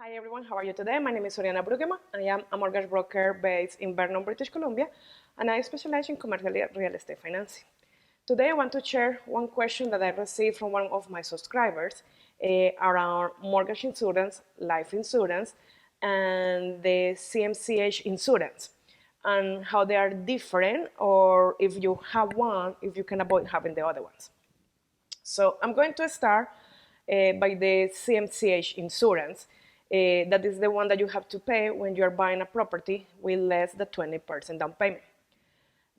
Hi everyone, how are you today? My name is Oriana Brueggemann. I am a mortgage broker based in Vernon, British Columbia, and I specialize in commercial real estate financing. Today I want to share one question that I received from one of my subscribers around mortgage insurance, life insurance, and the CMCH insurance, and how they are different, or if you have one, if you can avoid having the other ones. So I'm going to start by the CMCH insurance. That is the one that you have to pay when you are buying a property with less than 20% down payment.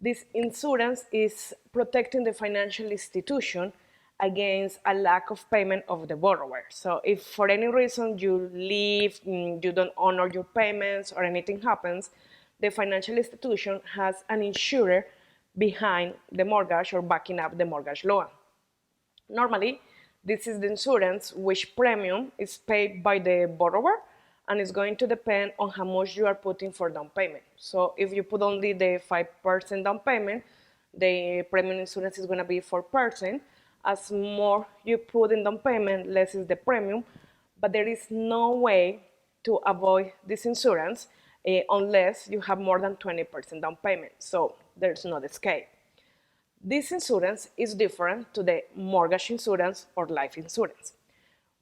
This insurance is protecting the financial institution against a lack of payment of the borrower. So if for any reason you leave, you don't honor your payments, or anything happens, the financial institution has an insurer behind the mortgage or backing up the mortgage loan. Normally, this is the insurance which premium is paid by the borrower, and it's going to depend on how much you are putting for down payment. So if you put only the 5% down payment, the premium insurance is going to be 4%. As more you put in down payment, less is the premium. But there is no way to avoid this insurance unless you have more than 20% down payment. So there's no escape. This insurance is different to the mortgage insurance or life insurance.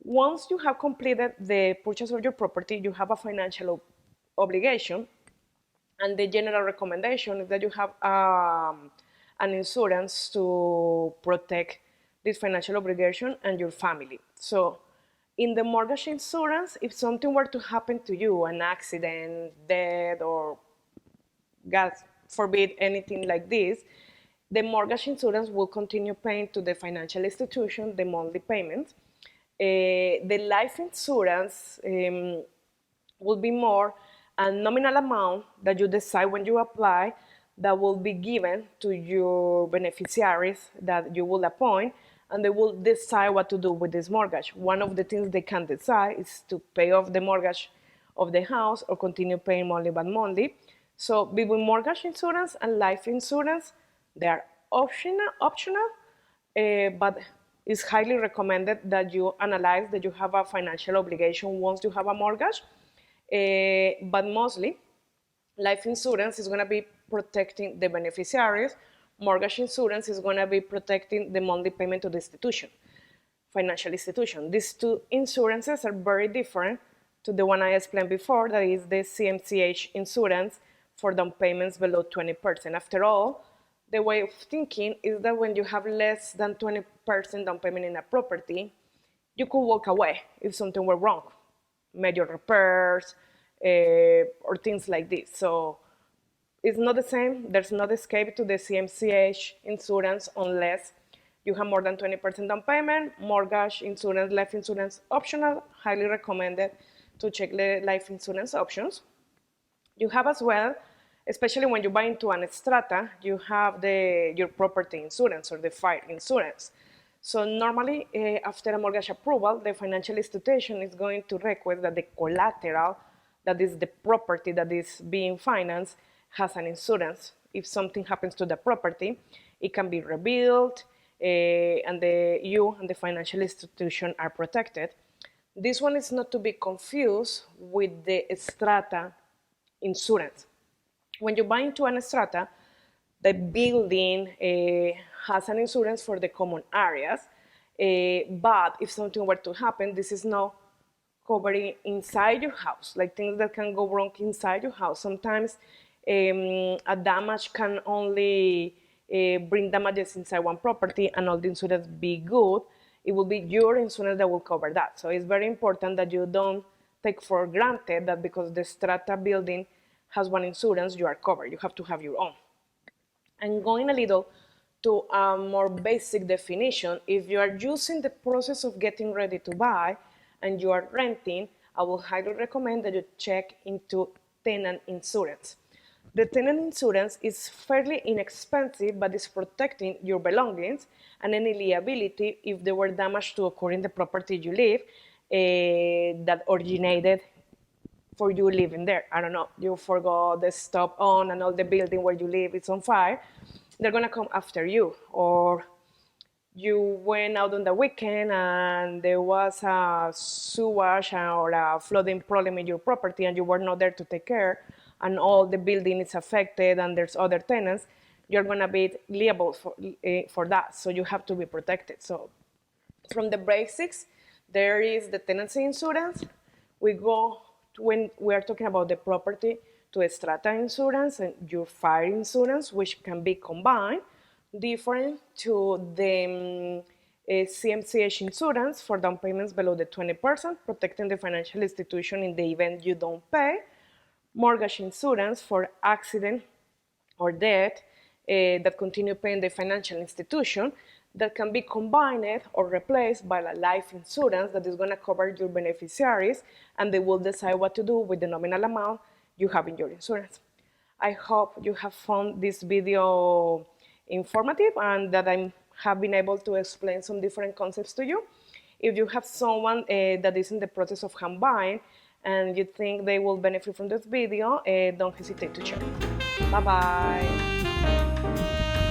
Once you have completed the purchase of your property, you have a financial obligation, and the general recommendation is that you have an insurance to protect this financial obligation and your family. So in the mortgage insurance, if something were to happen to you, an accident, death, or God forbid anything like this, the mortgage insurance will continue paying to the financial institution the monthly payments. The life insurance will be more a nominal amount that you decide when you apply, that will be given to your beneficiaries that you will appoint, and they will decide what to do with this mortgage. One of the things they can decide is to pay off the mortgage of the house or continue paying monthly by monthly. So between mortgage insurance and life insurance, they are optional, but it's highly recommended that you analyze that you have a financial obligation once you have a mortgage. But mostly, life insurance is going to be protecting the beneficiaries. Mortgage insurance is going to be protecting the monthly payment to the institution, financial institution. These two insurances are very different to the one I explained before, that is the CMCH insurance for down payments below 20%. After all, the way of thinking is that when you have less than 20% down payment in a property, you could walk away if something were wrong, major repairs, or things like this. So it's not the same. There's no escape to the CMCH insurance unless you have more than 20% down payment. Mortgage insurance, life insurance, optional. Highly recommended to check the life insurance options. You have as well, especially when you buy into an strata, you have your property insurance or the fire insurance. So normally, after a mortgage approval, the financial institution is going to request that the collateral, that is the property that is being financed, has an insurance. If something happens to the property, it can be rebuilt, and you and the financial institution are protected. This one is not to be confused with the strata insurance. When you buy into an strata, the building has an insurance for the common areas, but if something were to happen, this is not covering inside your house, like things that can go wrong inside your house. Sometimes a damage can only bring damages inside one property and all the insurance be good. It will be your insurance that will cover that. So it's very important that you don't take for granted that because the strata building has one insurance, you are covered. You have to have your own. And going a little to a more basic definition, if you are using the process of getting ready to buy and you are renting, I will highly recommend that you check into tenant insurance. The tenant insurance is fairly inexpensive, but is protecting your belongings and any liability if there were damage to occur in the property you live that originated for you living there. I don't know, you forgot the stove on and all the building where you live is on fire. They're gonna come after you, or you went out on the weekend and there was a sewage or a flooding problem in your property and you were not there to take care, and all the building is affected and there's other tenants, you're going to be liable for that. So you have to be protected. So from the basics, there is the tenancy insurance. We go to, when we are talking about the property, to strata insurance and your fire insurance, which can be combined, different to the CMCH insurance for down payments below the 20%, protecting the financial institution in the event you don't pay, mortgage insurance for accident or debt that continue paying the financial institution, that can be combined or replaced by a life insurance that is going to cover your beneficiaries, and they will decide what to do with the nominal amount you have in your insurance. I hope you have found this video informative and that I have been able to explain some different concepts to you. If you have someone that is in the process of home buying and you think they will benefit from this video, don't hesitate to share it. Bye bye.